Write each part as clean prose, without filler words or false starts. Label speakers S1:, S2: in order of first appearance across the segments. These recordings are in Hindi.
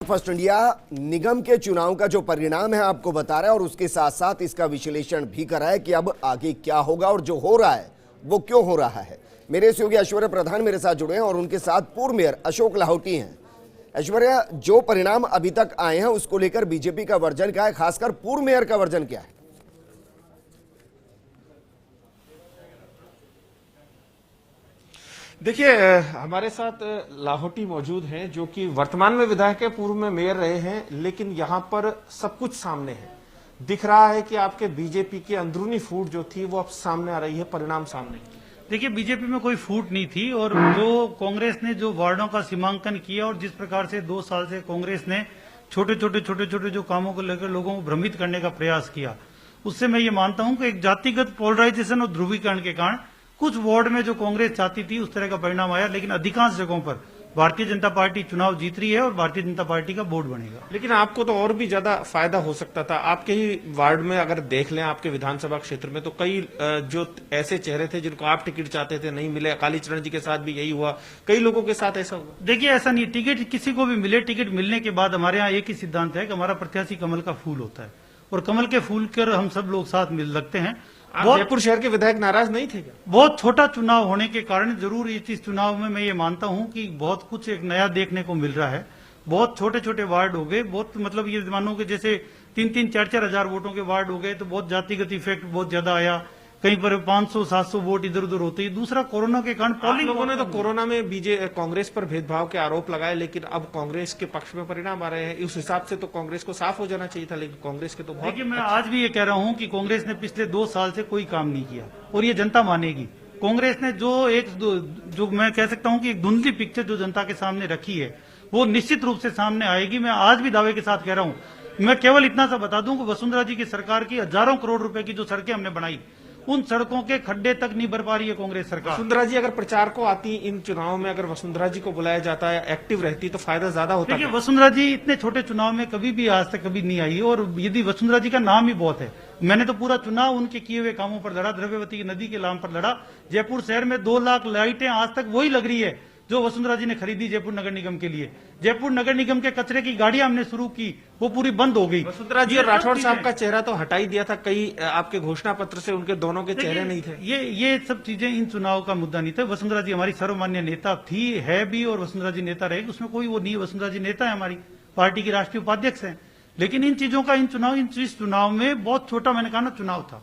S1: फर्स्ट इंडिया निगम के चुनाव का जो परिणाम है आपको बता रहा है और उसके साथ साथ इसका विश्लेषण भी कर रहा है कि अब आगे क्या होगा और जो हो रहा है वो क्यों हो रहा है। मेरे सहयोगी ऐश्वर्या प्रधान मेरे साथ जुड़े हैं और उनके साथ पूर्व मेयर अशोक लाहौटी हैं। ऐश्वर्या, जो परिणाम अभी तक आए हैं उसको लेकर बीजेपी का वर्जन क्या है, खासकर पूर्व मेयर का वर्जन क्या है?
S2: देखिए, हमारे साथ लाहौटी मौजूद हैं जो कि वर्तमान में विधायक है, पूर्व में मेयर रहे हैं, लेकिन यहां पर सब कुछ सामने है। दिख रहा है कि आपके बीजेपी की अंदरूनी फूट जो थी वो अब सामने आ रही है, परिणाम सामने।
S3: देखिए, बीजेपी में कोई फूट नहीं थी और जो कांग्रेस ने जो वार्डों का सीमांकन किया और जिस प्रकार से 2 साल से कांग्रेस ने छोटे छोटे जो कामों को लेकर लोगों को भ्रमित करने का प्रयास किया, उससे मैं ये मानता हूं कि एक जातिगत पोलराइजेशन और ध्रुवीकरण के कारण कुछ वार्ड में जो कांग्रेस चाहती थी उस तरह का परिणाम आया, लेकिन अधिकांश जगहों पर भारतीय जनता पार्टी चुनाव जीत रही है और भारतीय जनता पार्टी का बोर्ड बनेगा।
S2: लेकिन आपको तो और भी ज्यादा फायदा हो सकता था। आपके ही वार्ड में अगर देख लें, आपके विधानसभा क्षेत्र में तो कई जो ऐसे चेहरे थे जिनको आप टिकट चाहते थे, नहीं मिले। अकाली चरण जी के साथ भी यही हुआ, कई लोगों के साथ ऐसा हुआ।
S3: देखिए, ऐसा नहीं, टिकट किसी को भी मिले, टिकट मिलने के बाद हमारे यहाँ एक ही सिद्धांत है कि हमारा प्रत्याशी कमल का फूल होता है और कमल के फूल कर हम सब लोग साथ मिल लगते हैं।
S2: जयपुर शहर के विधायक नाराज नहीं थे क्या?
S3: बहुत छोटा चुनाव होने के कारण जरूर इस चुनाव में मैं ये मानता हूं कि बहुत कुछ एक नया देखने को मिल रहा है। बहुत छोटे छोटे वार्ड हो गए, बहुत मतलब ये मानो कि जैसे 3-3, 4-4 हजार वोटों के वार्ड हो गए, तो बहुत जातिगत इफेक्ट बहुत ज्यादा आया। कहीं पर 500-700 वोट इधर उधर होते हैं। दूसरा, कोरोना के कारण
S2: पोलिंग लोगों ने तो कोरोना में कांग्रेस पर भेदभाव के आरोप लगाए, लेकिन अब कांग्रेस के पक्ष में परिणाम आ रहे हैं। उस हिसाब से तो कांग्रेस को साफ हो जाना चाहिए था, लेकिन कांग्रेस के तो बहुत।
S3: देखिए, मैं आज भी ये कह रहा हूं कि कांग्रेस ने पिछले 2 साल से कोई काम नहीं किया और ये जनता मानेगी। कांग्रेस ने जो मैं कह सकता हूं कि एक धुंधली पिक्चर जो जनता के सामने रखी है वो निश्चित रूप से सामने आएगी। मैं आज भी दावे के साथ कह रहा हूं। मैं केवल इतना सा बता दूं कि वसुंधरा जी की सरकार की हजारों करोड़ रुपए की जो सड़कें हमने बनाई, उन सड़कों के खड्डे तक नहीं भर पा रही है कांग्रेस सरकार।
S2: वसुंधरा जी अगर प्रचार को आती इन चुनाव में, अगर वसुंधरा जी को बुलाया जाता है, एक्टिव रहती, तो फायदा ज्यादा होता।
S3: देखिए, वसुंधरा जी इतने छोटे चुनाव में कभी भी आज तक कभी नहीं आई और यदि वसुंधरा जी का नाम ही बहुत है। मैंने तो पूरा चुनाव उनके किए हुए कामों पर लड़ा, द्रव्यवती नदी के नाम पर लड़ा। जयपुर शहर में 2 लाख लाइटें आज तक वही लग रही है जो वसुंधरा जी ने खरीदी जयपुर नगर निगम के लिए। जयपुर नगर निगम के कचरे की गाड़ियां हमने शुरू की, वो पूरी बंद हो गई।
S2: वसुंधरा जी और राठौड़ साहब का चेहरा तो हटा ही दिया था, कई आपके घोषणा पत्र से उनके दोनों के चेहरे नहीं थे।
S3: ये सब चीजें इन चुनाव का मुद्दा नहीं था। वसुंधरा जी हमारी सर्वमान्य नेता थी, है भी, और वसुंधरा जी नेता रहेगी, उसमें कोई वो नहीं। वसुंधरा जी नेता है, हमारी पार्टी की राष्ट्रीय उपाध्यक्ष है। लेकिन इन चीजों का इस चुनाव में बहुत छोटा, मैंने कहा ना, चुनाव था।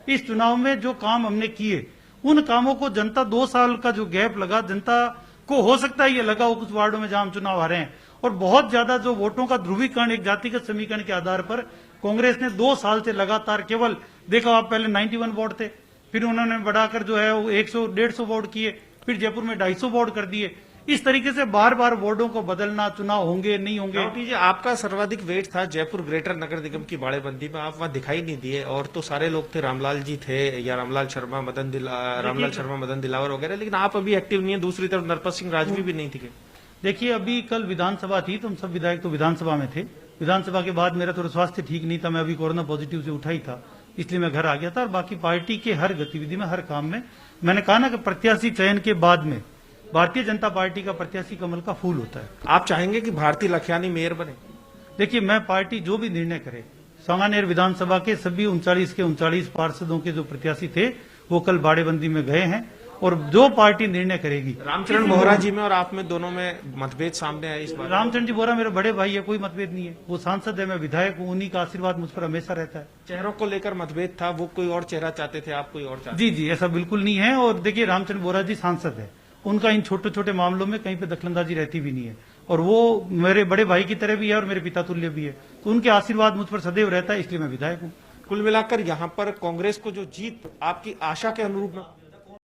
S3: इस चुनाव में जो काम हमने किए, उन कामों को जनता 2 साल का जो गैप लगा, जनता को हो सकता है ये लगा हो कुछ वार्डों में जहां हम चुनाव हारे हैं, और बहुत ज्यादा जो वोटों का ध्रुवीकरण एक जातिगत समीकरण के आधार पर कांग्रेस ने 2 साल से लगातार केवल देखो, आप पहले 91 वार्ड थे, फिर उन्होंने बढ़ाकर जो है वो 100-150 वार्ड किए, फिर जयपुर में 250 वार्ड कर दिए। इस तरीके से बार बार वार्डों को बदलना, चुनाव होंगे नहीं होंगे।
S2: आपका सर्वाधिक वेट था जयपुर ग्रेटर नगर निगम की बाड़ेबंदी में, आप वहां दिखाई नहीं दिए, और तो सारे लोग थे, रामलाल जी थे या रामलाल शर्मा, मदन दिलावर वगैरह, लेकिन आप अभी एक्टिव नहीं है। दूसरी तरफ नरपत सिंह राजवी भी नहीं थे।
S3: देखिए, अभी कल विधानसभा थी तो हम सब विधायक तो विधानसभा में थे। विधानसभा के बाद मेरा थोड़ा स्वास्थ्य ठीक नहीं था, मैं अभी कोरोना पॉजिटिव से उठा ही था, इसलिए मैं घर आ गया था। और बाकी पार्टी के हर गतिविधि में, हर काम में, मैंने कहा ना कि प्रत्याशी चयन के बाद में भारतीय जनता पार्टी का प्रत्याशी कमल का फूल होता है।
S2: आप चाहेंगे कि भारती लखियानी मेयर बने?
S3: देखिए, मैं पार्टी जो भी निर्णय करे, सांगानेर विधानसभा के सभी 39 पार्षदों के जो प्रत्याशी थे वो कल बाड़ेबंदी में गए हैं और जो पार्टी निर्णय करेगी।
S2: रामचरण बोहरा जी में और आप में दोनों में मतभेद सामने आए इस बार।
S3: रामचरण जी बोहरा मेरे बड़े भाई है, कोई मतभेद नहीं है। वो सांसद है, मैं विधायक हूँ, उन्हीं का आशीर्वाद मुझ पर हमेशा रहता है।
S2: चेहरों को लेकर मतभेद था, वो कोई और चेहरा चाहते थे, आप कोई और चाहते?
S3: जी, ऐसा बिल्कुल नहीं है। और देखिए, रामचरण बोहरा जी सांसद है, उनका इन छोटे छोटे मामलों में कहीं पे दखलंदाजी रहती भी नहीं है, और वो मेरे बड़े भाई की तरह भी है और मेरे पिता तुल्य भी है, तो उनके आशीर्वाद मुझ पर सदैव रहता है, इसलिए मैं विधायक हूँ।
S2: कुल मिलाकर यहाँ पर कांग्रेस को जो जीत आपकी आशा के अनुरूप